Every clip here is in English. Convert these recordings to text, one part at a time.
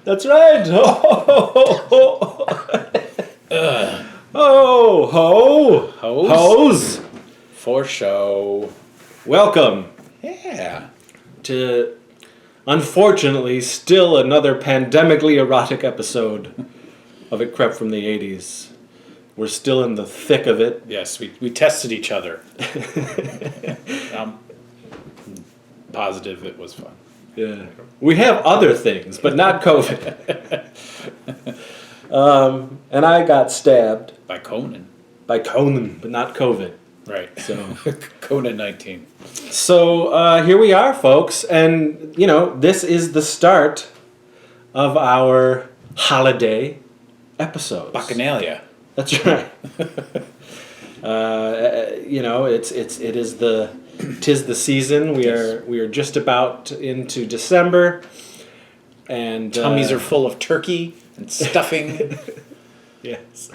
That's right. Hose. For show. Welcome. Yeah. To, unfortunately, still another pandemically erotic episode of It Crept from the 80s. We're still in the thick of it. Yes, we tested each other. I'm positive it was fun. Yeah. We have other things, but not COVID. And I got stabbed. By Conan. By Conan, but not COVID. Right. So Conan 19. So here we are, folks. And, you know, this is the start of our holiday episodes. Bacchanalia. That's right. You know, tis the season. We are just about into December, and Tummies are full of turkey and stuffing. Yes.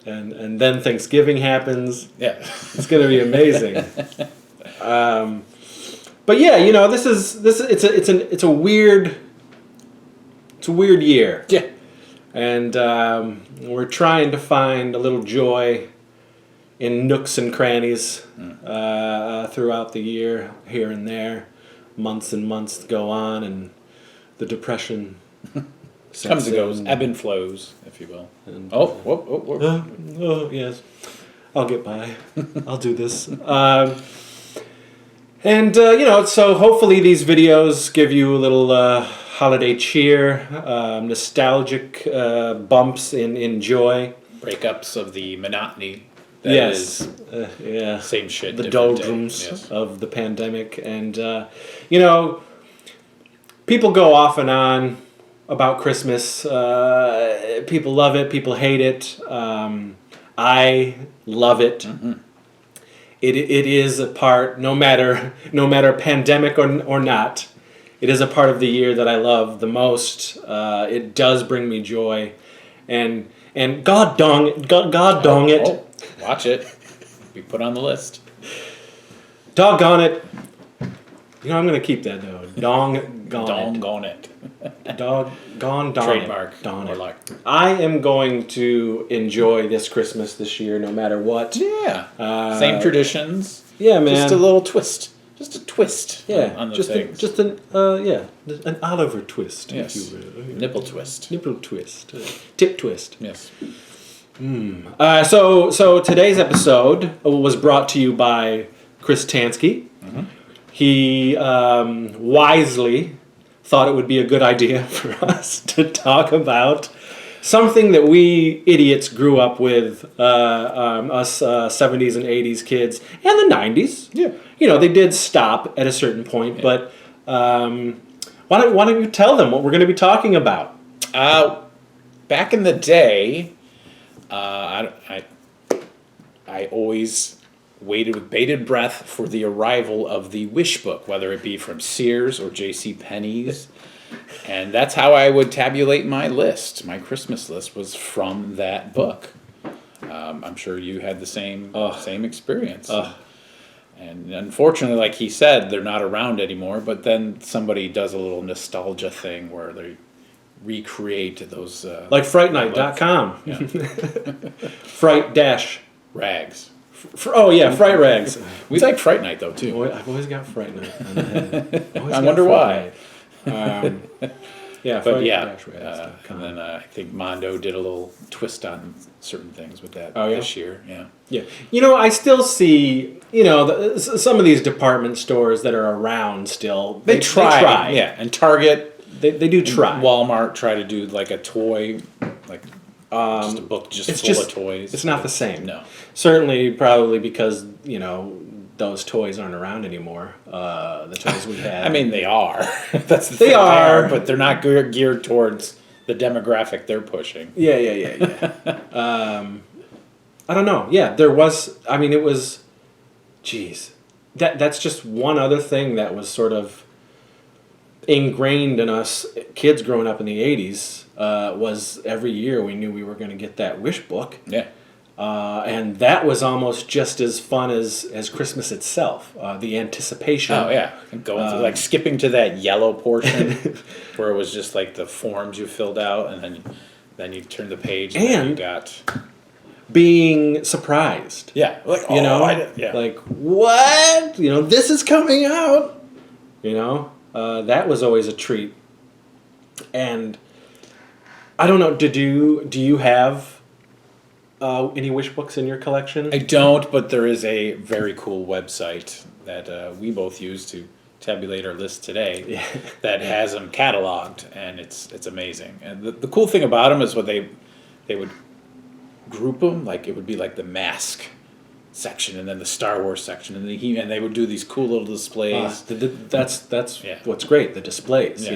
And then Thanksgiving happens. Yeah, it's gonna be amazing. But yeah, you know, it's a weird year. Yeah. And we're trying to find a little joy in nooks and crannies throughout the year, here and there. Months and months go on, and the depression comes and goes, ebb and flows, if you will. And, oh, yes. I'll get by. I'll do this. You know, so hopefully these videos give you a little holiday cheer, nostalgic bumps in joy. Breakups of the monotony. Yes. Yeah. Same shit. The doldrums of the pandemic. And, you know, people go off and on about Christmas. People love it. People hate it. I love it. Mm-hmm. It is a part, no matter pandemic or not, it is a part of the year that I love the most. It does bring me joy. And God dong it. Oh, watch it. Be put on the list. Doggone it. You know, I'm going to keep that, though. Doggone it. Doggone Trademark. It. I am going to enjoy this Christmas this year, no matter what. Yeah. Same traditions. Yeah, man. Just a little twist. Just a twist. Yeah. On the things. Just an Oliver twist, yes. if you will. Nipple twist. Nipple twist. Tip twist. Yes. So today's episode was brought to you by Chris Tanski. Mm-hmm. He wisely thought it would be a good idea for us to talk about something that we idiots grew up with, us 70s and 80s kids, and the 90s. Yeah. You know, they did stop at a certain point, but why don't you tell them what we're going to be talking about? Back in the day, I always waited with bated breath for the arrival of the Wishbook, whether it be from Sears or J.C. Penney's. And that's how I would tabulate my list. My Christmas list was from that book. I'm sure you had the same experience. And unfortunately, like he said, they're not around anymore. But then somebody does a little nostalgia thing where they recreate those... like FrightNight.com. Yeah. Fright-rags. Fright Rags. We like Fright Night, though, too. I've always got Fright Night on the head. I wonder why. Yeah, and then I think Mondo did a little twist on certain things with that this year. Yeah. Yeah. You know, I still see, you know, some of these department stores that are around still. They try. Yeah, and Target. They do try. Walmart try to do like a toy, like just a book full of toys. It's not the same. No. Certainly, probably because, you know, those toys aren't around anymore. The toys we had. I mean, they are. That's the thing. They are, but they're not geared towards the demographic they're pushing. Yeah. I don't know. Yeah, there was. I mean, it was. Geez, that's just one other thing that was sort of ingrained in us kids growing up in the 80s. Was every year we knew we were going to get that Wishbook. Yeah. And that was almost just as fun as Christmas itself. The anticipation. Oh yeah, going through, like skipping to that yellow portion where it was just like the forms you filled out, and then you turn the page and then you got being surprised. Yeah, like like what? This is coming out. That was always a treat. And I don't know. Do you have any wish books in your collection? I don't, but there is a very cool website that we both use to tabulate our list today that has them cataloged, and it's amazing. And the cool thing about them is what they would group them, like it would be like the mask section and then the Star Wars section, and they would do these cool little displays. That's what's great, the displays.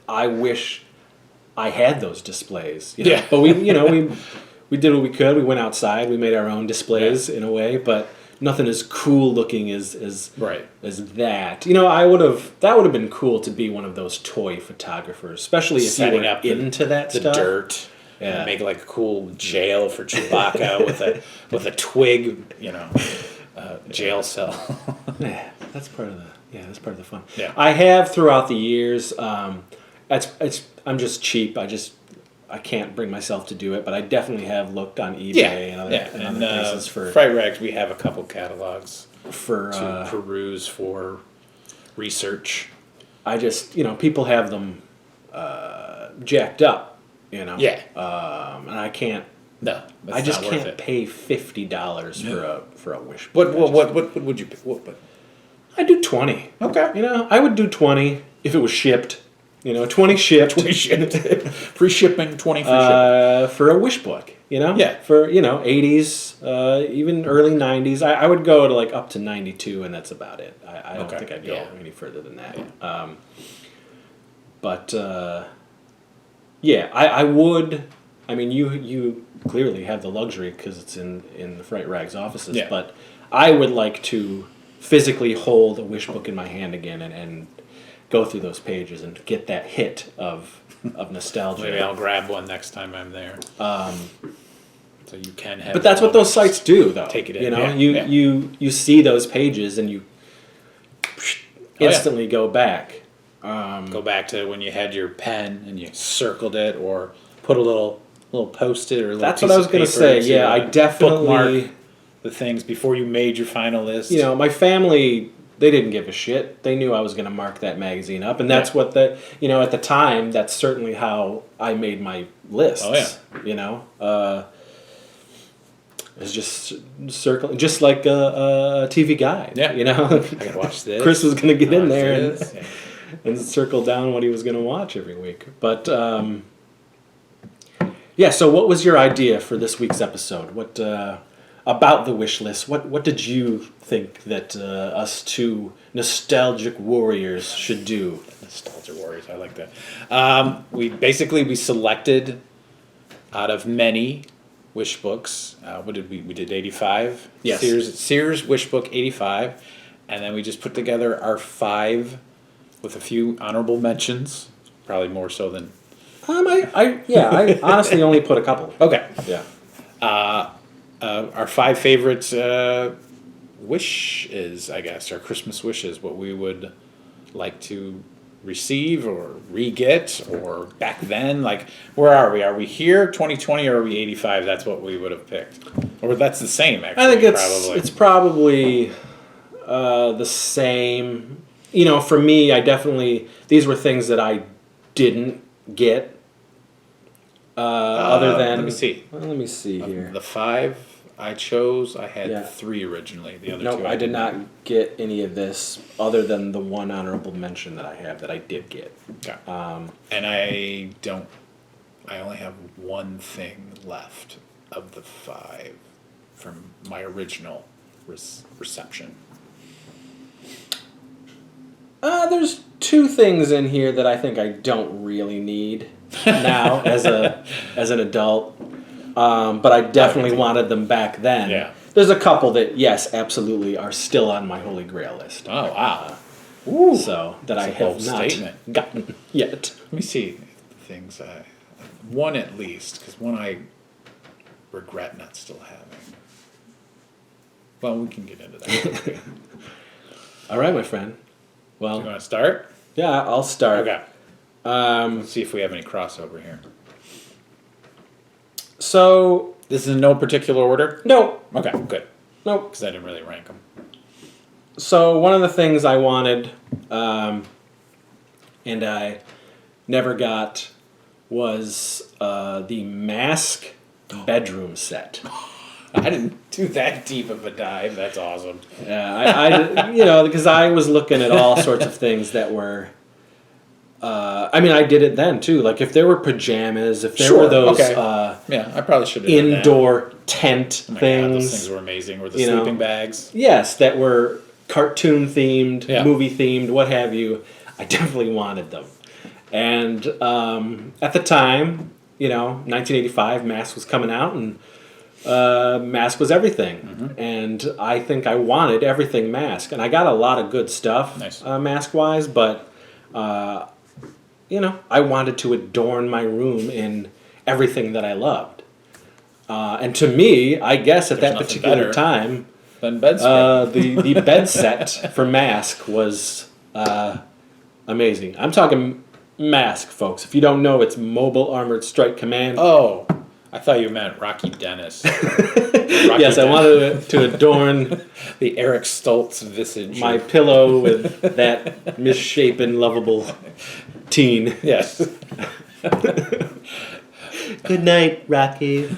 I wish I had those displays. But we did what we could. We went outside. We made our own displays in a way, but nothing as cool looking as that. That would have been cool to be one of those toy photographers, especially if you were into that stuff. The dirt. Yeah. And make like a cool jail for Chewbacca with a twig, jail cell. That's part of the fun. Yeah. I have throughout the years. I'm just cheap. I can't bring myself to do it, but I definitely have looked on eBay and other places for Fright Rags. We have a couple catalogs for to peruse for research. I just people have them jacked up. Yeah. And I can't. No, I just can't pay $50 for a wish. What would you pay? What? I'd do 20. Okay. I would do 20 if it was shipped. 20 shipped. 20 shipped. Free shipping, 20 free shipping. For a wish book. Yeah. For 80s, even early 90s. I would go to like up to 92, and that's about it. I don't think I'd go any further than that. Yeah. I would. I mean, you clearly have the luxury because it's in the Fright Rags offices. Yeah. But I would like to physically hold a wish book in my hand again and go through those pages and get that hit of nostalgia. Maybe I'll grab one next time I'm there. So you can have. But that's what those sites do, though. Take it in. You see those pages and you instantly go back. Go back to when you had your pen and you circled it, or put a little post-it or a little That's piece what I was of going to paper say. I definitely bookmark the things before you made your final list. My family, they didn't give a shit. They knew I was going to mark that magazine up, and that's what at the time, that's certainly how I made my lists. Oh yeah. It's just circling, just like a TV guide. Yeah. I gotta watch this. Chris was going to get in there and and circle down what he was going to watch every week. But so what was your idea for this week's episode? What about the wish list? What did you think that us two nostalgic warriors should do? Nostalgia warriors, I like that. We selected out of many wish books. What did we did 85? Yes. Sears Wish Book 85, and then we just put together our 5 with a few honorable mentions, probably more so than. I honestly only put a couple. Okay. Yeah. Our 5 favorite wishes, I guess, our Christmas wishes, what we would like to receive or re-get, or back then, like, where are we? Are we here, 2020, or are we 85? That's what we would have picked. Or that's the same, actually. I think it's probably the same. For me, these were things that I didn't get. Other than... Let me see. Well, let me see here. The 5 I chose, I had 3 originally. The other 2 I did not get any of this other than the one honorable mention that I have that I did get. Okay. And I only have one thing left of the 5 from my original reception. There's 2 things in here that I think I don't really need now as an adult, but I definitely wanted them back then. Yeah. There's a couple that, yes, absolutely, are still on my Holy Grail list. Oh, wow. So that I have not gotten yet. Let me see the things. One at least, because one regret not still having. Well, we can get into that. All right, my friend. Well, You want to start? yeah, I'll start. Okay. Let's see if we have any crossover here. So, This is in no particular order? no, Okay, good. no. Because I didn't really rank them. So one of the things I wanted, and I never got, was the Mask bedroom set. I didn't do that deep of a dive. That's awesome. Yeah, because I was looking at all sorts of things that were. I did it then too. Like if there were pajamas, if there were those Yeah, I probably should have indoor tent done that. Oh my things. God, those things were amazing. Were the sleeping bags? Yes, that were cartoon themed, Yeah. movie themed, what have you. I definitely wanted them. And at the time, 1985, Mask was coming out, and Mask was everything. Mm-hmm. And I think I wanted everything Mask. And I got a lot of good stuff, Nice. Mask-wise, but, I wanted to adorn my room in everything that I loved. And to me, I guess at There's that nothing particular better. time, Then bedspread. the bed set for Mask was amazing. I'm talking Mask, folks. If you don't know, it's Mobile Armored Strike Command. Oh, I thought you meant Rocky Dennis. Yes, I wanted to adorn the Eric Stoltz visage. my pillow with that misshapen, lovable teen. Yes. Good night, Rocky.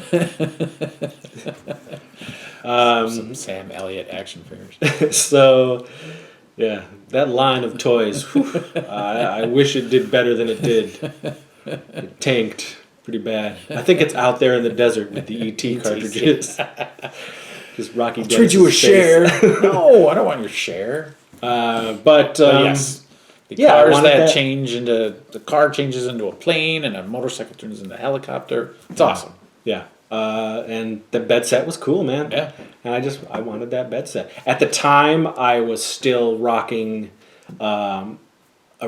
Some Sam Elliott action figures. So, yeah, that line of toys, whew, I wish it did better than it did. It tanked pretty bad. I think it's out there in the desert with the ET cartridges. Just Rocky Trade you a Dennis's share. face. No, I don't want your share. But Yes. The yeah, I cars wanted that that. change into... The car changes into a plane, and a motorcycle turns into a helicopter. It's awesome. Yeah. And the bed set was cool, man. Yeah. And I wanted that bed set. At the time, I was still rocking a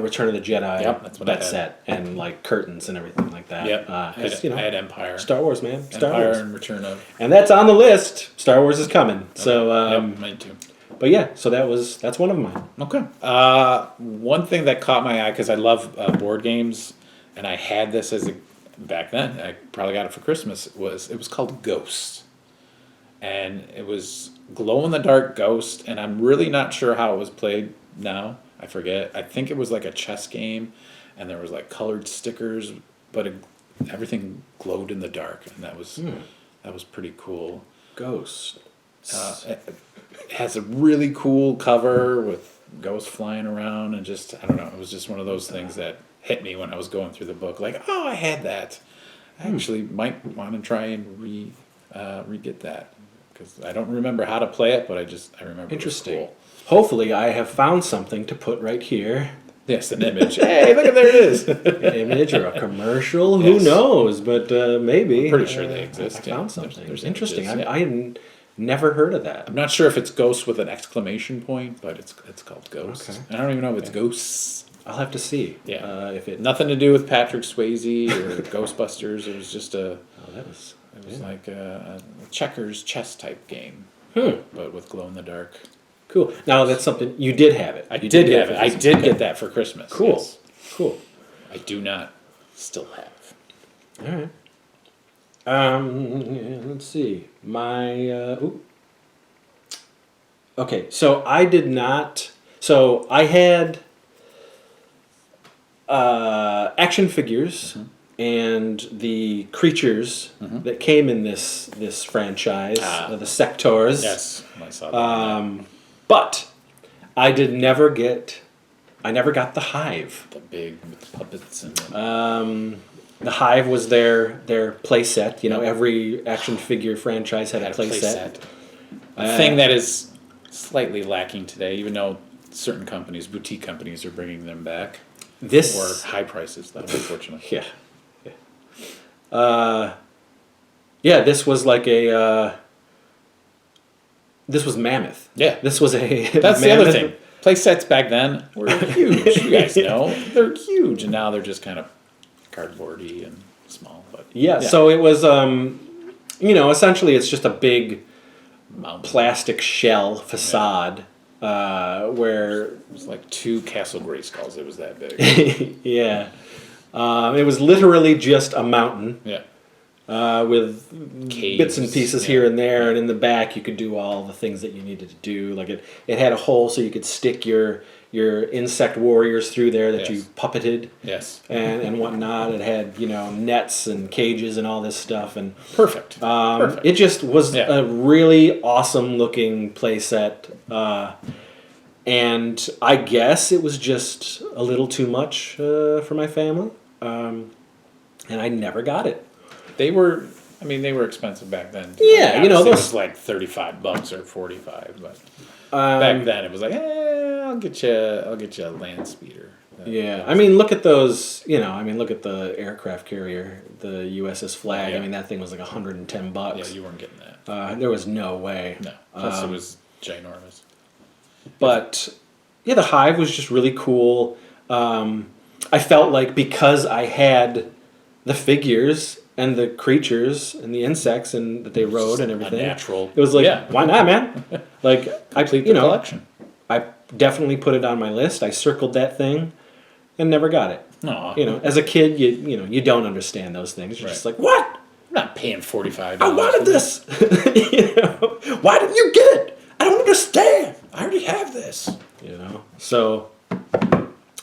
Return of the Jedi Yep, that's what I bed had. set and like curtains and everything like that. Yep. 'Cause, I had Empire. Star Wars, man. Star Empire Wars. and Return of... And that's on the list. Star Wars is coming. So, yep, mine too. but yeah, so that's one of mine. Okay. One thing that caught my eye, because I love board games, and I had this back then, I probably got it for Christmas, it was called Ghost. And it was glow-in-the-dark Ghost, and I'm really not sure how it was played now. I forget. I think it was like a chess game, and there was like colored stickers, but everything glowed in the dark, and that was pretty cool. Ghost. It has a really cool cover with ghosts flying around, and just, I don't know, it was just one of those things that hit me when I was going through the book. Like, oh, I had that. I actually might want to try and re-get that, because I don't remember how to play it, but I remember Interesting. it was cool. Hopefully, I have found something to put right here. Yes, an image. Hey, look at there it is. An image or a commercial. Yes. Who knows? But maybe. I'm pretty sure they exist. I yeah. found something. There's Interesting. images, yeah. I had never heard of that. I'm not sure if it's Ghost with an exclamation point, but it's called Ghost. Okay. I don't even know if it's Ghosts. I'll have to see. Yeah. If it. Nothing to do with Patrick Swayze or Ghostbusters. It was just Oh, that was. It was like a checkers chess type game, but with glow in the dark. Cool. Now that's something you did have it. I You did get have it. for I Christmas. did Okay. get that for Christmas. Cool. Yes. Cool. I do not still have. All right. Let's see. Okay, so I did not. So I had action figures and the creatures that came in this franchise, the Sectors. Yes, I saw that. But I never got the Hive. The big with puppets and. The, The Hive was their playset. Yep. Every action figure franchise had a playset. A thing that is slightly lacking today, even though certain companies, boutique companies, are bringing them back This for high prices, though, unfortunately. Yeah, this was like this was mammoth. Yeah. This was a That's the other mammoth- thing. Play sets back then were huge. You guys know. They're huge, and now they're just kind of cardboardy and small. But Yeah, so it was, essentially it's just a big Mountain. plastic shell facade where It was like 2 Castle Grayskulls. It was that big. yeah, it was literally just a mountain. Yeah. With Caves, bits and pieces here and there, and in the back you could do all the things that you needed to do. Like it had a hole so you could stick your insect warriors through there that you puppeted, and whatnot. It had nets and cages and all this stuff, and Perfect. it just was a really awesome looking play set. And I guess it was just a little too much for my family, and I never got it. They were expensive back then. Yeah, it was like $35 or $45, but back then it was like, I'll get you a land speeder. Yeah, I mean, look at those. Look at the aircraft carrier, the USS Flag. Yeah. I mean, that thing was like $110. Yeah, you weren't getting that. There was no way. No, plus it was ginormous. But yeah, the Hive was just really cool. I felt like because I had the figures and the creatures and the insects and that they rode and everything, Unnatural. it was like, why not, man? Like Complete the collection. I definitely put it on my list. I circled that thing and never got it. No, as a kid, you don't understand those things. You're just like, what? I'm not paying $45. I wanted this. Why didn't you get it? I don't understand. I already have this. So,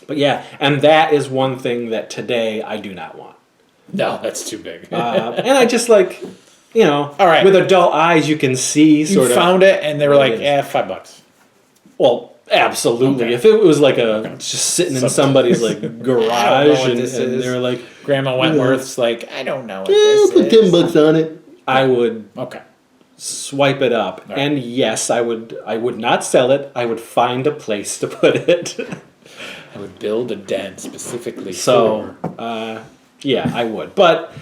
but yeah, and that is one thing that today I do not want. No, that's too big. And I just like, all right, with adult eyes, you can see you found it, and they were like, $5. Well, absolutely. Okay. If it was like just sitting in somebody's like garage, and they were like, Grandma Wentworth's like, I don't know what this is. Put $10 on it. I would swipe it up, and yes, I would not sell it. I would find a place to put it. I would build a den specifically for. Yeah, I would, but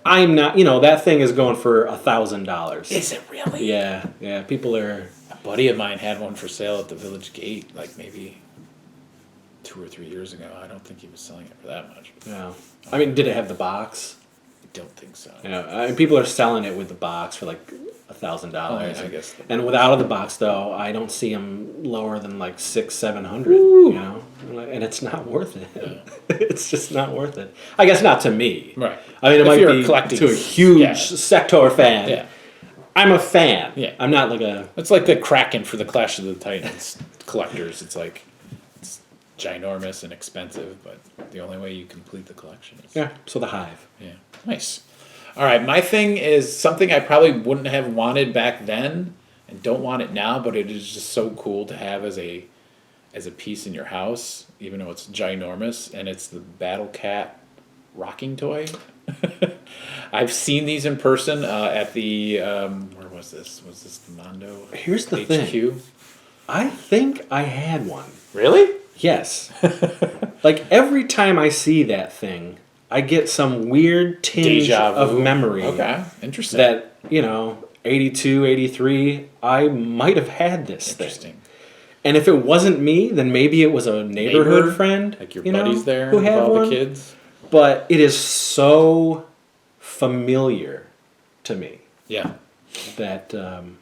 I'm not. That thing is going for $1,000. Is it really? Yeah. People are. A buddy of mine had one for sale at the village gate, like maybe 2 or 3 years ago. I don't think he was selling it for that much. No, I mean, did it have the box? I don't think so. I mean, people are selling it with the box for like $1,000. I guess. And without of the box, though, I don't see them lower than like $600-700. And it's not worth it. Yeah. It's just not worth it. I guess not to me. Right. I mean, it might be to a huge sector fan. Yeah. I'm a fan. Yeah. I'm not like a. It's like the Kraken for the Clash of the Titans collectors. It's like it's ginormous and expensive, but the only way you complete the collection is. Yeah. So the Hive. Yeah. Nice. All right, my thing is something I probably wouldn't have wanted back then and don't want it now, but it is just so cool to have as a piece in your house, even though it's ginormous, and it's the Battle Cat rocking toy. I've seen these in person at the where was this? Was this the Mondo? Here's the HQ? thing. I think I had one. Really? Yes. Like every time I see that thing, I get some weird tinge of memory. Okay, interesting. That, 82, 83, I might have had this thing. And if it wasn't me, then maybe it was a neighborhood friend. Like your buddies there who with had all one. the kids. But it is so familiar to me. Yeah. That, and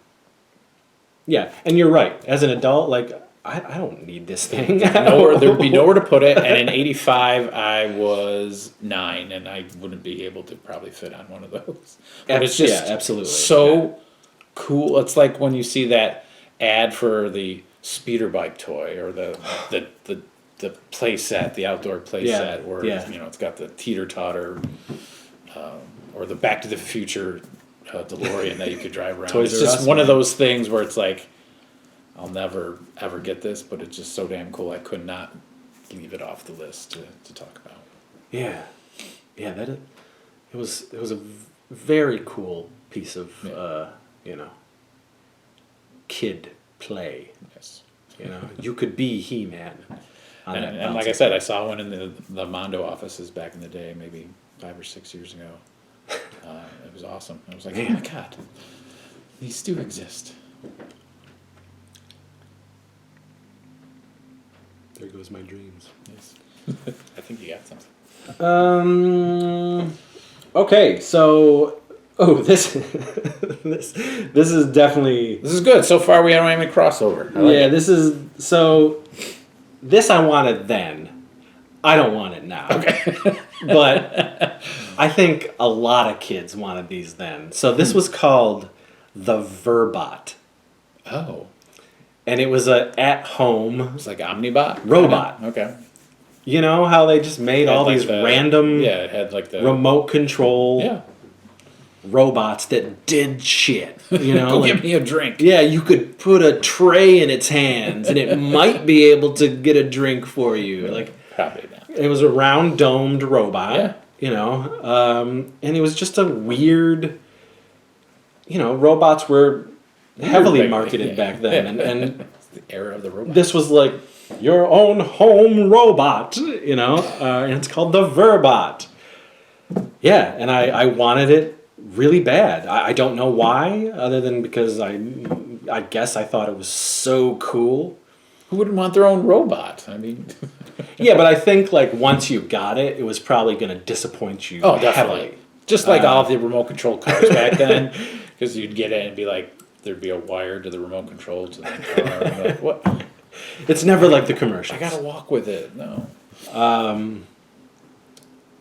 you're right. As an adult, like, I don't need this thing. There'd be nowhere to put it. And in '85, I was 9, and I wouldn't be able to probably fit on one of those. But it's just absolutely so cool. It's like when you see that ad for the speeder bike toy or the play set, the outdoor play set, where it's got the teeter totter, or the Back to the Future DeLorean that you could drive around. It's just one of those things where it's like, I'll never ever get this, but it's just so damn cool. I could not leave it off the list to talk about. Yeah, it was a very cool piece of kid play. Yes, you could be He-Man. And like I said, I saw one in the Mondo offices back in the day, maybe 5 or 6 years ago. It was awesome. I was like, oh my god, these do exist. There goes my dreams. Yes. I think you got something. Okay, so Oh, this is definitely. This is good. So far, we don't have any crossover. I like Yeah, it. this is so. This I wanted then. I don't want it now. Okay. But I think a lot of kids wanted these then. So this was called the Verbot, Oh, and it was a at-home. it's like Omnibot Robot. Okay. You know how they just made all Had, like, these the- random Yeah, it had like the remote control Yeah. robots that did shit. You know, Go like, get me a drink. yeah, you could put a tray in its hands and it might be able to get a drink for you. Like, Probably not. it was a round domed robot. Yeah. You know, and it was just a weird. You know, robots were heavily Back- marketed yeah. back then, and It's the era of the robot. this was like your own home robot. You know, and it's called the Verbot. Yeah, and I wanted it really bad. I don't know why, other than because I guess I thought it was so cool. Who wouldn't want their own robot? I mean, Yeah, but I think like once you got it, it was probably going to disappoint you. oh, definitely. heavily. Just like all of the remote control cars back then, because you'd get it and be like, there'd be a wire to the remote control to the car. And be like, what? It's never like the commercials. I gotta walk with it. No.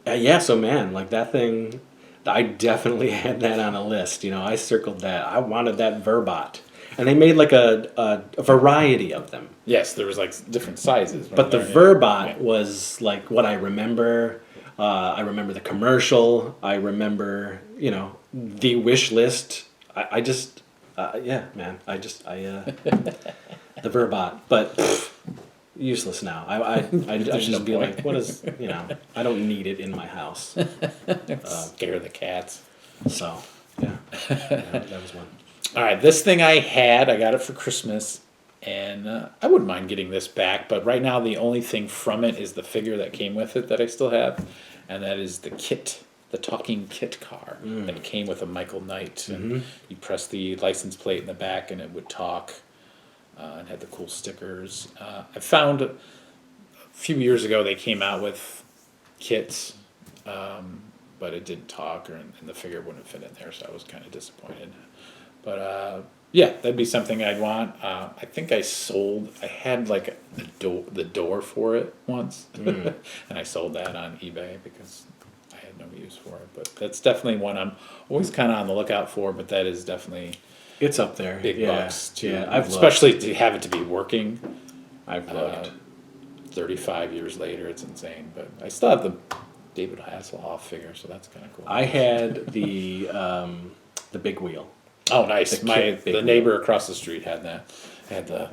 Yeah, so man, like that thing, I definitely had that on a list. You know, I circled that. I wanted that Verbot, and they made like a variety of them. Yes, there was like different sizes. But the Yeah. Verbot Yeah. was like what I remember. I remember the commercial. I remember, you know, the wish list. I just, yeah, man. I the Verbot, but useless now. I just no be point. like, what is, you know, I don't need it in my house. Scare the cats. So, yeah, that was one. All right, this thing I got it for Christmas, and I wouldn't mind getting this back, but right now the only thing from it is the figure that came with it that I still have, and that is the kit, the talking kit car that came with a Michael Knight. And you press the license plate in the back and it would talk, and had the cool stickers. I found a few years ago they came out with kits, but it didn't talk, and the figure wouldn't fit in there, so I was kind of disappointed. But yeah, that'd be something I'd want. I think I had like the door for it once, and I sold that on eBay because I had no use for it. But that's definitely one I'm always kind of on the lookout for. But that is definitely It's up there. big bucks too, Yeah, I've especially to have it to be working. I've looked. 35 years later, it's insane. But I still have the David Hasselhoff figure, so that's kind of cool. I had the big wheel. Oh, nice! The kit big The neighbor across the street had that. Had the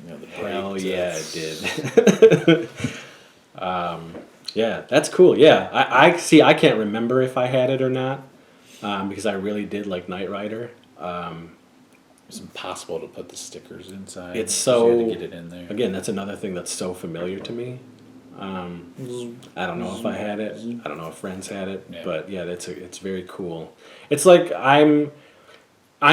the Hell brake yeah, it did. Yeah, that's cool. Yeah, I see. I can't remember if I had it or not, because I really did like Knight Rider. It's impossible to put the stickers inside. It's 'cause so you had to get it in there. Again, that's another thing that's so familiar to me. I don't know if I had it. I don't know if friends had it, Yeah. but yeah, it's very cool. It's like I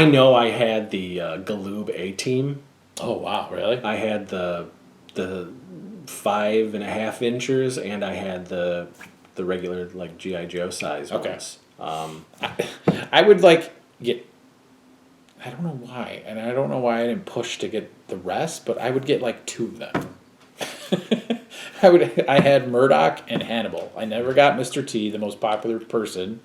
know I had the Galoob A-Team. Oh wow, really? I had the 5.5 inchers, and I had the regular like GI Joe size Okay. ones. I would like get. I don't know why, and I don't know why I didn't push to get the rest, but I would get like 2 of them. I had Murdoch and Hannibal. I never got Mr. T, the most popular person.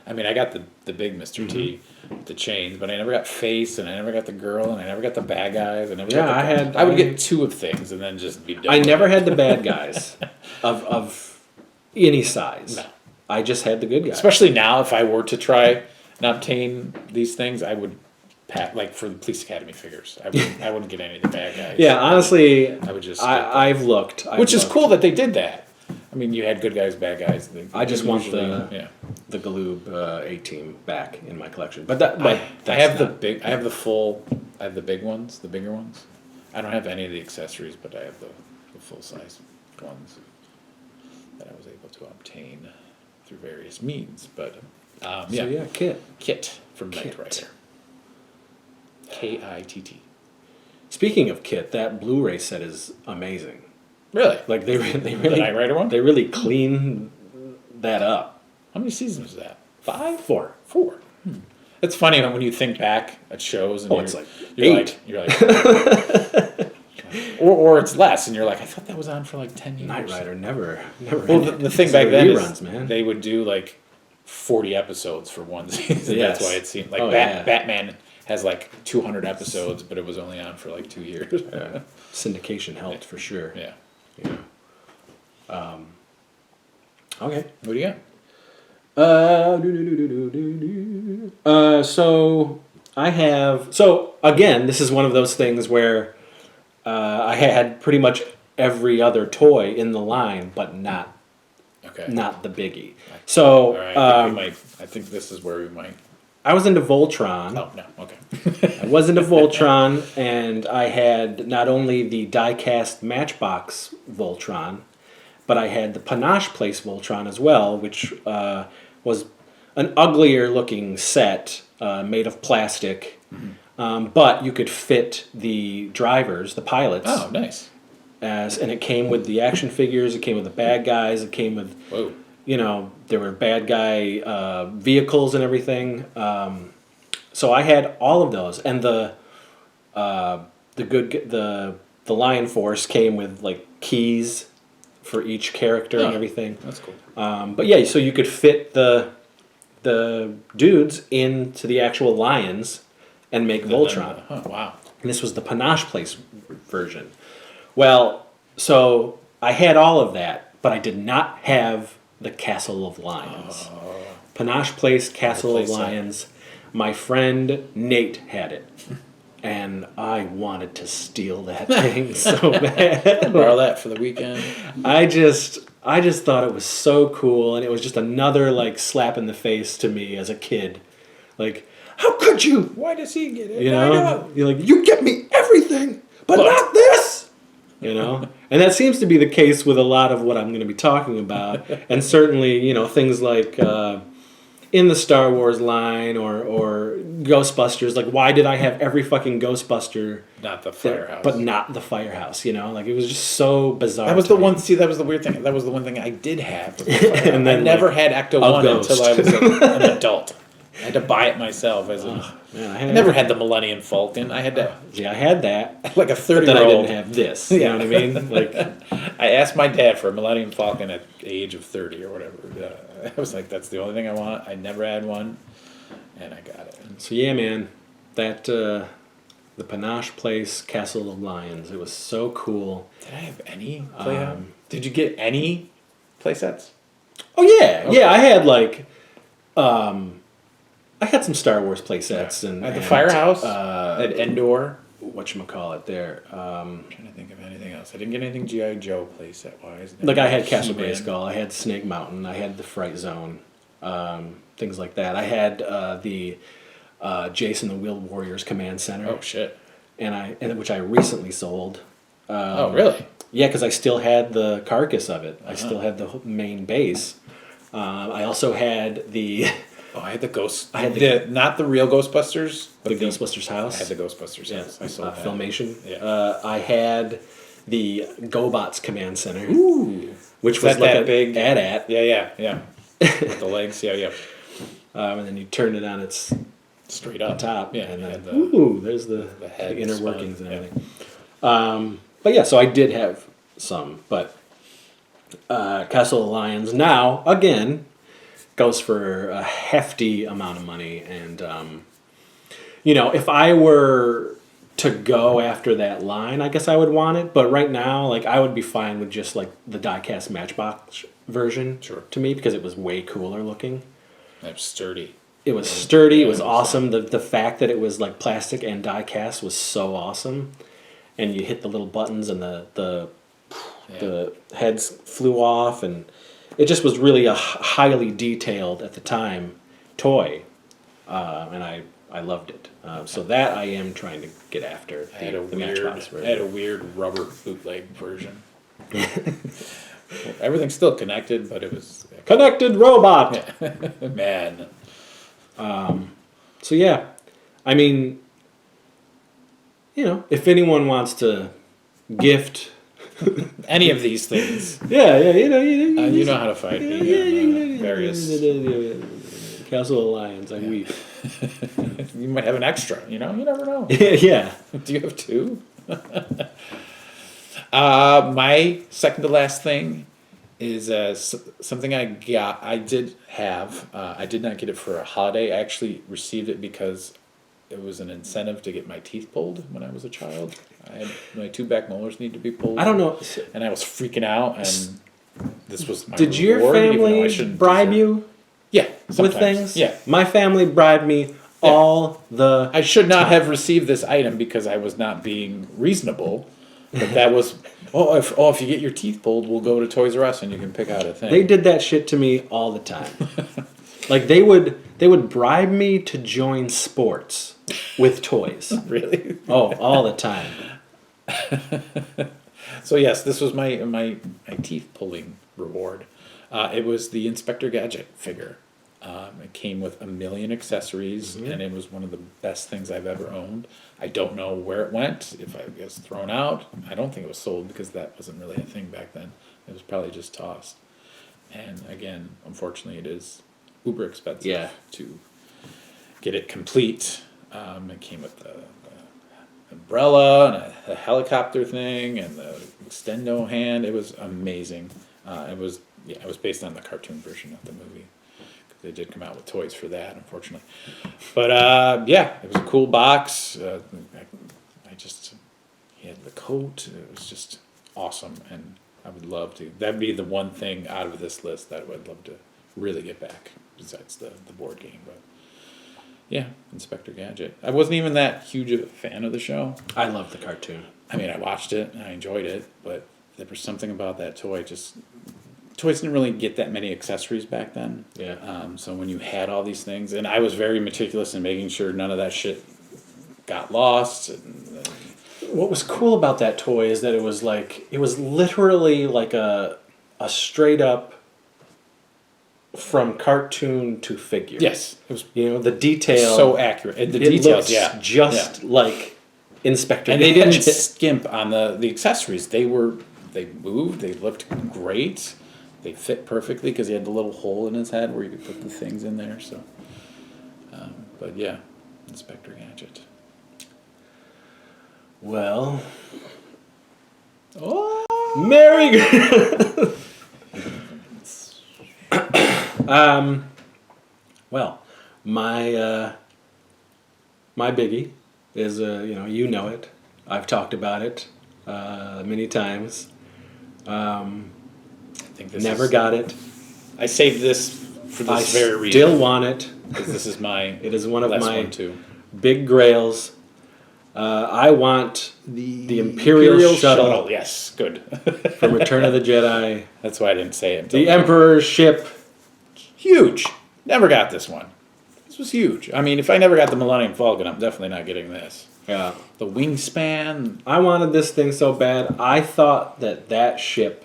I mean, I got the big Mr. T, with the chains, but I never got Face, and I never got the girl, and I never got the bad guys. I never. Yeah, got the, I would had- get 2 of things and then just be done. I with never it. had the bad guys of any size. No. I just had the good guys. Especially now, if I were to try and obtain these things, I would pack like for the Police Academy figures. I wouldn't get any of the bad guys. Yeah, honestly, I would just. I've looked. which is cool that they did that. I mean, you had good guys, bad guys. I just want usually- the Galoob A-Team back in my collection. But I that's have the not- big. I have the full. I have the big ones, the bigger ones. I don't have any of the accessories, but I have the full size ones that I was able to obtain through various means. But So yeah, Kit. Kit from Knight Kit. Rider. Kitt. Speaking of Kit, that Blu-ray set is amazing. Really? Like they The really Knight Rider one? they really clean that up. How many seasons was that? 5? 4. 4. It's funny when you think back at shows and it's like you're 8. you're like or it's less, and you're like, I thought that was on for like 10 years. Knight Rider never. Well, the thing back then reruns, is man. they would do like 40 episodes for one season. Yes. That's why it seemed like Oh, yeah. Batman has like 200 episodes, but it was only on for like 2 years. Yeah. Syndication helped for sure. Yeah. Okay. What do you got? So I have. So again, this is one of those things where I had pretty much every other toy in the line, but not Okay. the biggie. So All right. I think this is where we might. I was into Voltron. Oh no. Okay. I was into Voltron, and I had not only the die-cast Matchbox Voltron, but I had the Panache Place Voltron as well, which was an uglier looking set made of plastic, but you could fit the drivers, the pilots. Oh, nice. And it came with the action figures, it came with the bad guys, it came with, Whoa. there were bad guy vehicles and everything. So I had all of those, and the Lion Force came with like keys for each character and everything. That's cool. But yeah, so you could fit the dudes into the actual lions and make Voltron. Wow. And this was the Panache Place version. Well, so I had all of that, but I did not have the Castle of Lions. Panache Place, Castle of Lions. My friend Nate had it. And I wanted to steal that thing so bad. Borrow that for the weekend. I just thought it was so cool, and it was just another like slap in the face to me as a kid. Like, how could you? Why does he get it? You know, you're like, you get me everything, but not this. You know, and that seems to be the case with a lot of what I'm going to be talking about, and certainly, things like in the Star Wars line or Ghostbusters. Like, why did I have every fucking Ghostbuster? Not the firehouse. But not the firehouse, Like, it was just so bizarre. That was the one. See, that was the weird thing. That was the one thing I did have. And then I never had Ecto 1 Ghost. until I was an adult. I had to buy it myself as a. Man, I never had the Millennium Falcon. I had to. Yeah, I had that. Like a 30-year-old. But then I didn't have this. You know what I mean? Like, I asked my dad for a Millennium Falcon at the age of 30 or whatever. I was like, that's the only thing I want. I never had one, and I got it. So yeah, man, that the Panache Place Castle of Lions. It was so cool. Did I have any play? Did you get any playsets? Oh yeah, yeah. I had like, I had some Star Wars playsets and At the Firehouse at Endor. Whatchamacallit there. I'm trying to think of anything else. I didn't get anything G.I. Joe playset wise. Like I had Castle Grayskull, I had Snake Mountain, I had the Fright Zone, things like that. I had the Jason the Wheeled Warriors Command Center. Oh shit! And which I recently sold. Oh really? Yeah, because I still had the carcass of it. I still had the main base. I also had the. Oh, I had the Ghost. I had not the real Ghostbusters, but the Ghostbusters house. I had the Ghostbusters house. I sold that. Filmation. Yeah. I had the GoBots Command Center. Ooh. Which Was was that like that a big? AT-AT. Yeah. With the legs. Yeah. And then you turned it on its Straight up. top. Yeah. And then, the there's the head inner spun. workings and everything. But yeah, so I did have some. But Castle of Lions now, again, goes for a hefty amount of money. And, if I were to go after that line, I guess I would want it. But right now, like, I would be fine with just, like, the die-cast Matchbox version to me because it was way cooler looking. It was sturdy. It was sturdy. It was awesome. The fact that it was, like, plastic and die-cast was so awesome. And you hit the little buttons and the heads flew off, and it just was really a highly detailed at the time toy, and I loved it. So that I am trying to get after. I had a weird rubber bootleg version. Everything's still connected, but it was connected robot. Man. So yeah, I mean, if anyone wants to gift any of these things, you know how to find me. Various Castle of Lions. I weep. You might have an extra, you know? You never know. Yeah. Do you have two? My second to last thing is something I got. I did have. I did not get it for a holiday. I actually received it because it was an incentive to get my teeth pulled when I was a child. My 2 back molars need to be pulled. I don't know. And I was freaking out, and this was my Did your reward, even though I family shouldn't bribe deserve- you Yeah, with sometimes. things? Yeah. My family bribed me all the I should not have received this item because I was not being reasonable. But that was, if you get your teeth pulled, we'll go to Toys R Us and you can pick out a thing. They did that shit to me all the time. Like they would bribe me to join sports with toys. Really? Oh, all the time. So yes, this was my teeth pulling reward. It was the Inspector Gadget figure. It came with 1 million accessories, and it was one of the best things I've ever owned. I don't know where it went, if I was thrown out. I don't think it was sold because that wasn't really a thing back then. It was probably just tossed. And again, unfortunately, it is uber expensive to get it complete. It came with the umbrella and a helicopter thing and the extendo hand. It was amazing. It was based on the cartoon version of the movie. They did come out with toys for that, unfortunately. But it was a cool box. He had the coat. It was just awesome, and I would love to. That'd be the one thing out of this list that I would love to really get back, besides the board game. But yeah, Inspector Gadget. I wasn't even that huge of a fan of the show. I love the cartoon. I mean, I watched it and I enjoyed it, but there was something about that toy toys didn't really get that many accessories back then. Yeah. So when you had all these things, and I was very meticulous in making sure none of that shit got lost. What was cool about that toy is that it was literally like a straight up from cartoon to figure. Yes, it was. The detail So accurate. And the it details, looks just like Inspector And they didn't Gadget. skimp on the accessories. They moved. They looked great. They fit perfectly because he had the little hole in his head where you could put the things in there. So, but yeah, Inspector Gadget. Well, Oh, Merry. Well, my biggie is you know it. I've talked about it many times. I think this Never got it. I saved this for this very reason. Still want it. Because this is my. It is one of last my one too. big grails. I want the Imperial Shuttle Yes, good. from Return of the Jedi. That's why I didn't say it. Until The Emperor's ship. huge. Never got this one. This was huge. I mean, if I never got the Millennium Falcon, I'm definitely not getting this. Yeah. The wingspan. I wanted this thing so bad. I thought that ship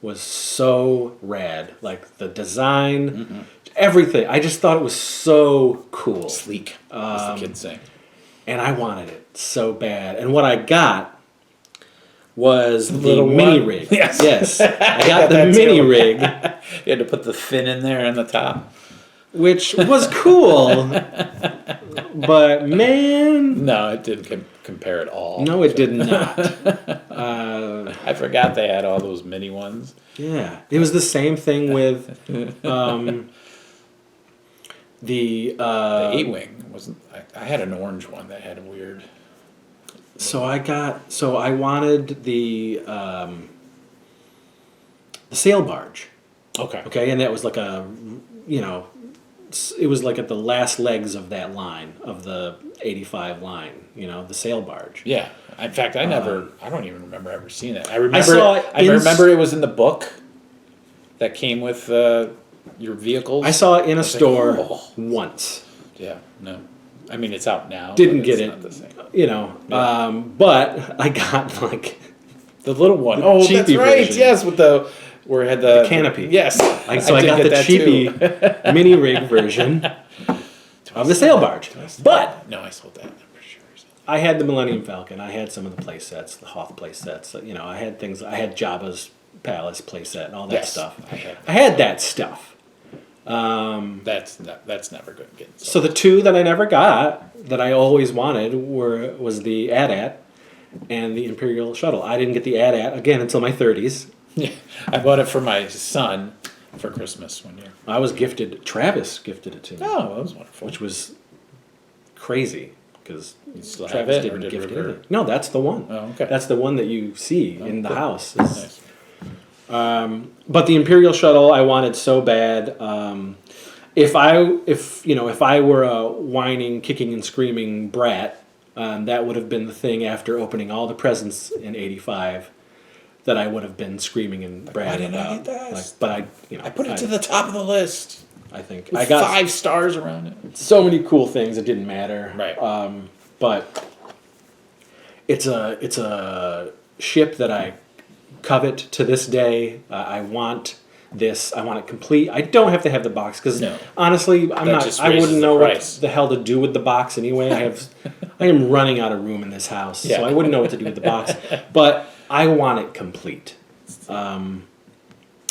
was so rad. Like the design, everything. I just thought it was so cool. Sleek, as the kids say. And I wanted it so bad. And what I got was the little mini one? rig. Yes. I got the that mini too. rig, You had to put the fin in there on the top. which was cool. But man, No, it didn't compare at all. no, it did not. I forgot they had all those mini ones. Yeah, it was the same thing with the The A-wing wasn't. I had an orange one that had a weird. So I wanted the sail barge. Okay. Okay, and that was like it was like at the last legs of that line of the 85 line. The sail barge. Yeah. In fact, I don't even remember ever seeing it. I saw it remember it was in the book that came with your vehicles. I saw it in a store oh. once. Yeah. No. I mean, it's out now. Didn't but get it's it. Not the same. Yeah. But I got like The little one. The Oh, cheapy that's right. version. Yes, with where it had the canopy. Yes. so I did got get the that too. cheapy mini rig version of the sail barge. But No, I sold that. I'm pretty sure. I had the Millennium Falcon. I had some of the play sets, the Hoth play sets. I had things. I had Jabba's Palace play set and all that Yes, stuff. I had I had that stuff. That's never good. Getting So the two that I never got that I always wanted was the AT-AT and the Imperial Shuttle. I didn't get the AT-AT again until my 30s. Yeah, I bought it for my son for Christmas one year. Travis gifted it to me. Oh, that was wonderful. Which was crazy because You still have Travis it, or didn't did gift River? it. No, that's the one. Oh, okay. That's the one that you see in the cool. house. Nice. But the Imperial Shuttle I wanted so bad. If I were a whining, kicking, and screaming brat, that would have been the thing after opening all the presents in '85 that I would have been screaming and bratting why didn't I about. get this? But I put it to the top of the list. I think With I got 5 stars around it. so many cool things. It didn't matter. Right. But it's a ship that I covet to this day. I want this. I want it complete. I don't have to have the box because honestly, I wouldn't know what the hell to do with the box anyway. I am running out of room in this house, so I wouldn't know what to do with the box. But I want it complete.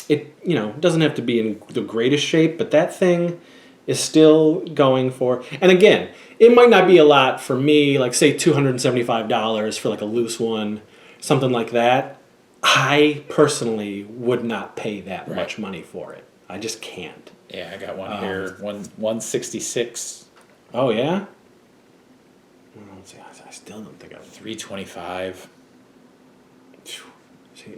It doesn't have to be in the greatest shape, but that thing is still going for. And again, it might not be a lot for me. Like say $275 for like a loose one, something like that. I personally would not pay that much money for it. I just can't. Yeah, I got one here, 166. Oh yeah. Let's see, I still don't think I would. 325.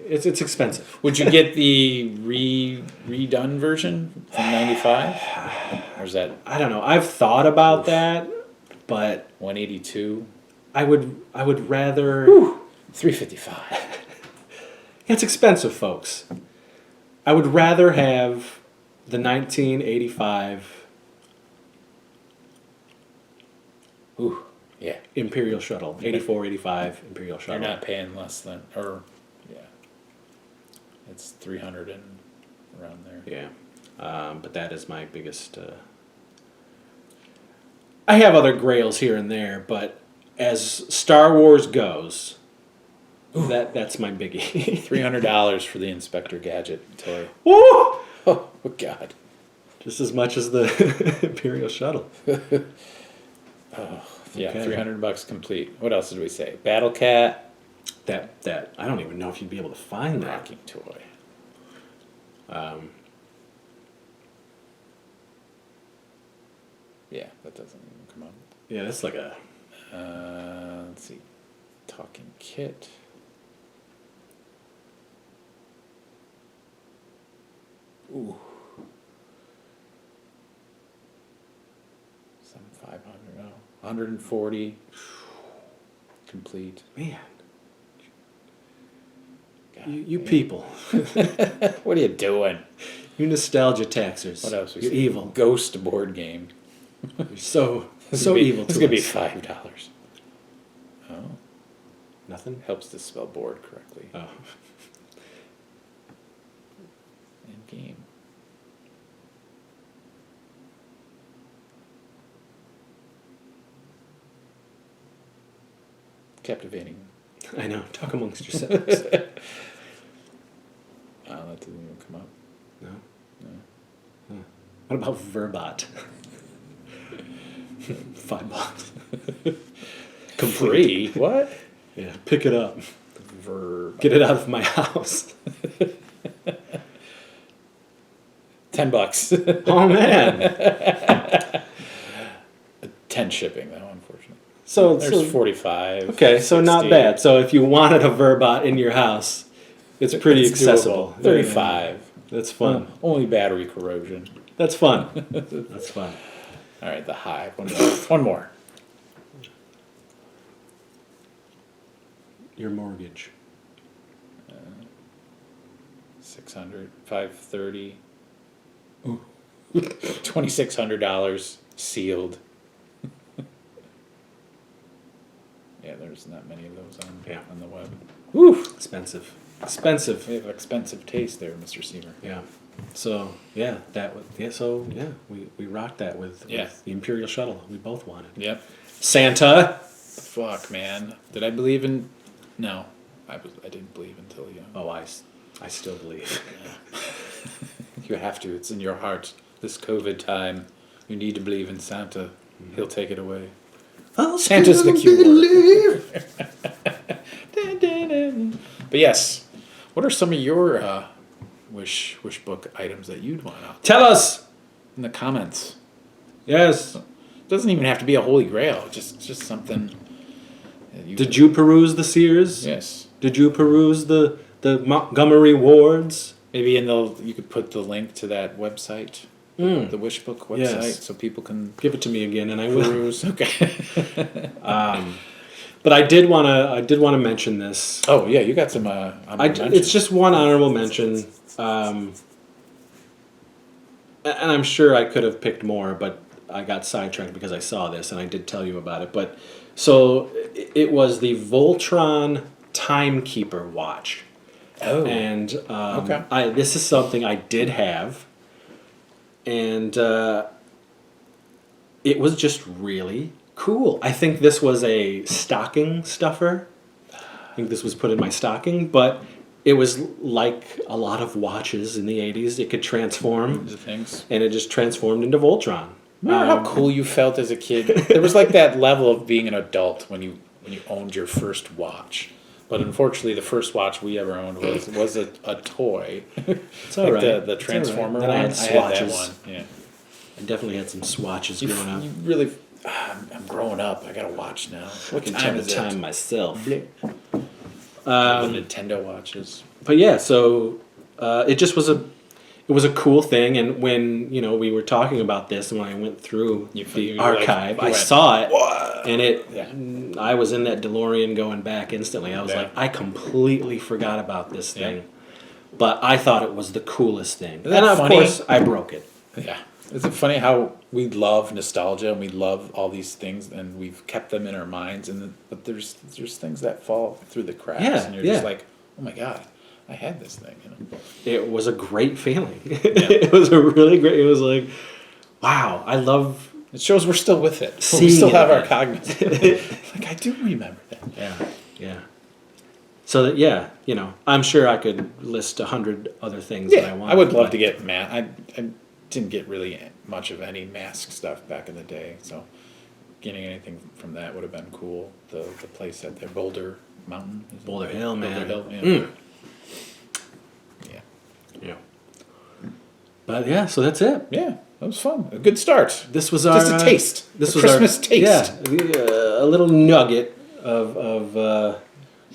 It's expensive. Would you get the redone version from 95? Or is that I don't know. I've thought about that, but 182? I would rather. 355. It's expensive, folks. I would rather have the 1985 Yeah. Imperial Shuttle, 84, 85 Imperial Shuttle. You're not paying less than, it's 300 and around there. Yeah. But that is my biggest. I have other grails here and there, but as Star Wars goes, that's my biggie. $300 for the Inspector Gadget toy. Woo! Oh, God. Just as much as the Imperial Shuttle. Yeah, Okay. $300 complete. What else did we say? Battle Cat. That I don't even know if you'd be able to find that. Rocking toy. Yeah, that doesn't even come up. Yeah, that's like a. Let's see. Talking kit. Ooh. Some 500. Oh, 140. Complete. Man. God, You people. What are you doing? You nostalgia taxers. What else? You're evil. Ghost board game. You're so It's evil. gonna be us. $5. Oh, Nothing? helps to spell board correctly. Oh. And game. Captivating. I know. Talk amongst yourselves. That didn't even come up. No? No. Huh. What about Verbot? $5. Free? What? Yeah, pick it up. Verb. Get it out of my house. $10. Oh, man. 10 shipping though, unfortunately. So There's 45. Okay, so not 60. bad. So if you wanted a Verbot in your house, it's pretty accessible. Doable. 35. That's fun. Only battery corrosion. That's fun. That's fun. All right, the Hive. One more. Your mortgage. 600, 530. Ooh. $2,600 sealed. Yeah, there's not many of those on the web. Woo! Expensive. Expensive. We have expensive taste there, Mr. Seamer. Yeah. So yeah, we rocked that with the Imperial Shuttle. We both wanted. Yep. Santa. Fuck, man. Did I believe in? No, I didn't believe until you. Oh, I still believe. You have to. It's in your heart. this COVID time, you need to believe in Santa. He'll take it away. I'll Santa's the still cure. But yes, what are some of your wish book items that you'd want out Tell us. in the comments? Yes. It doesn't even have to be a holy grail. Just something. That Did you peruse the Sears? Yes. Did you peruse the Montgomery wards? Maybe you could put the link to that website, the Wishbook website, Yes. so people can Give it to me again, and I will. peruse. Okay. But I did want to mention this. Oh yeah, you got some. It's just one honorable mention, and I'm sure I could have picked more, but I got sidetracked because I saw this, and I did tell you about it. But so it was the Voltron Timekeeper watch. Oh. And Okay. this is something I did have, and it was just really cool. I think this was a stocking stuffer. I think this was put in my stocking, but it was like a lot of watches in the 80s. It could transform, The things. and it just transformed into Voltron. Remember how cool you felt as a kid? There was like that level of being an adult when you owned your first watch. But unfortunately, the first watch we ever owned was a toy. It's all like right. the It's Transformer all right. one. Then I had I had that swatches. one. Yeah. I definitely had some swatches growing up. You really. I'm growing up. I got a watch now. What I can time tell the is time it? myself. The Nintendo watches. But yeah, so it just was a cool thing, and when we were talking about this, and when I went through You the were like, archive, you I went, saw it, "What?" and I was in that DeLorean going back instantly. I was Yeah. like, I completely forgot about this thing, but I thought it was the coolest thing, Isn't that and of funny? course I broke it. Yeah. Is it funny how we love nostalgia and we love all these things and we've kept them in our minds but there's things that fall through the cracks Yeah, and you're yeah. just like, oh my god, I had this thing. It was a great feeling. It was a really great. It was like, wow, I love. It shows we're still with it. Seeing We still it have our again. cognitive. Like I do remember that. Yeah. So that I'm sure I could list 100 other things that I want. I would love to get I didn't get really much of any mask stuff back in the day, so getting anything from that would have been cool. The place at there, Boulder Mountain. is it? Boulder Hill, man. Boulder Hill, yeah. Mm. Yeah. But yeah, so that's it. Yeah, that was fun. A good start. This was our Just a taste. This A was Christmas our, taste. Yeah, a little nugget of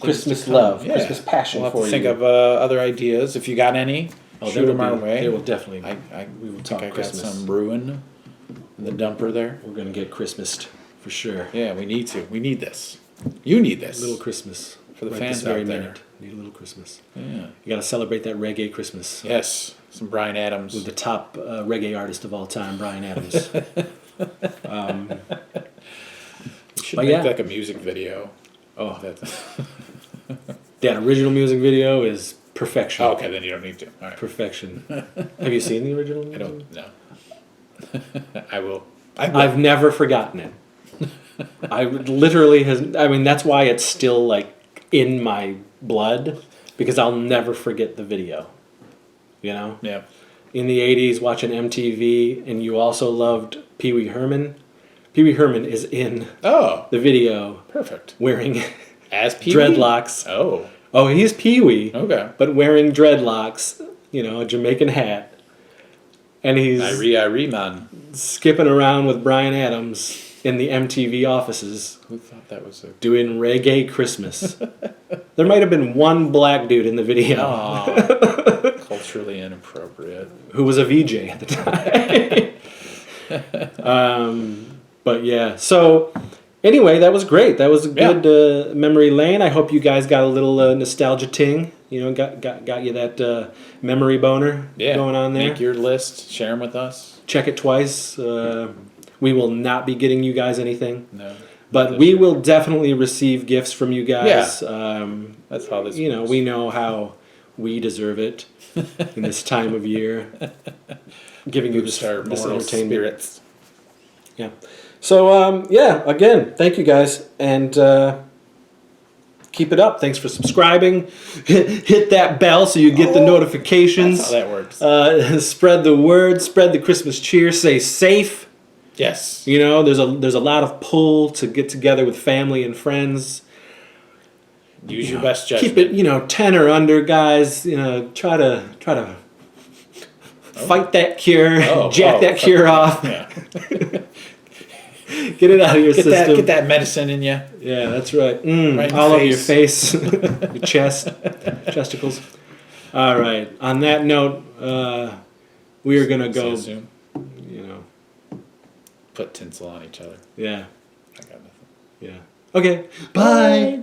Christmas love, Yeah. Christmas passion We'll have for to think you. of other ideas. If you got any, shoot them our way. There will definitely. We will talk think I got Christmas. some ruin in the dumper there. We're gonna get Christmased for sure. Yeah, we need to. We need this. You need this. A little Christmas For the right fans this very out there. minute. Need a little Christmas. Yeah. You gotta celebrate that reggae Christmas. Yes. Some Bryan Adams. With the top reggae artist of all time, Bryan Adams. We should But make yeah. like a music video. Oh, That, that original music video is perfection. oh, okay, then you don't need to. All right. Perfection. Have you seen the original I music? don't know. I will. I've never forgotten it. I literally that's why it's still like in my blood, because I'll never forget the video. Yeah. In the 80s, watching MTV, and you also loved Pee Wee Herman. Pee Wee Herman is in Oh, the video perfect. wearing As Pee-wee? dreadlocks. Oh, Oh, he's Pee Wee, okay. but wearing dreadlocks, a Jamaican hat. And he's Irie, man. skipping around with Bryan Adams in the MTV offices Who thought that was a... doing reggae Christmas. There might have been one black dude in the video Aw. Culturally inappropriate. who was a VJ at the time. But yeah, so anyway, that was great. That was a good memory lane. I hope you guys got a little nostalgia ting. Got you that memory boner going on there. Make your list. Share them with us. Check it twice. We will not be getting you guys anything. No. But we will definitely receive gifts from you guys. Yeah. That's how this works. We know how we deserve it in this time of year. Giving you this our moral entertainment. spirits. Yeah. So, again, thank you guys. And keep it up. Thanks for subscribing. Hit that bell so you get the notifications. That's how that works. Spread the word. Spread the Christmas cheer. Stay safe. Yes. You know, there's a lot of pull to get together with family and friends. Use your best judgment. Keep it, 10 or under, guys. Try to fight that cure. Jack that cure off. Yeah. Get it out of your system. Get that medicine in you. Yeah, that's right. Right in all the over your face, your chest, chesticles. All right. On that note, we are gonna go. Zoom. Put tinsel on each other. Yeah. I got nothing. Yeah. Okay. Bye.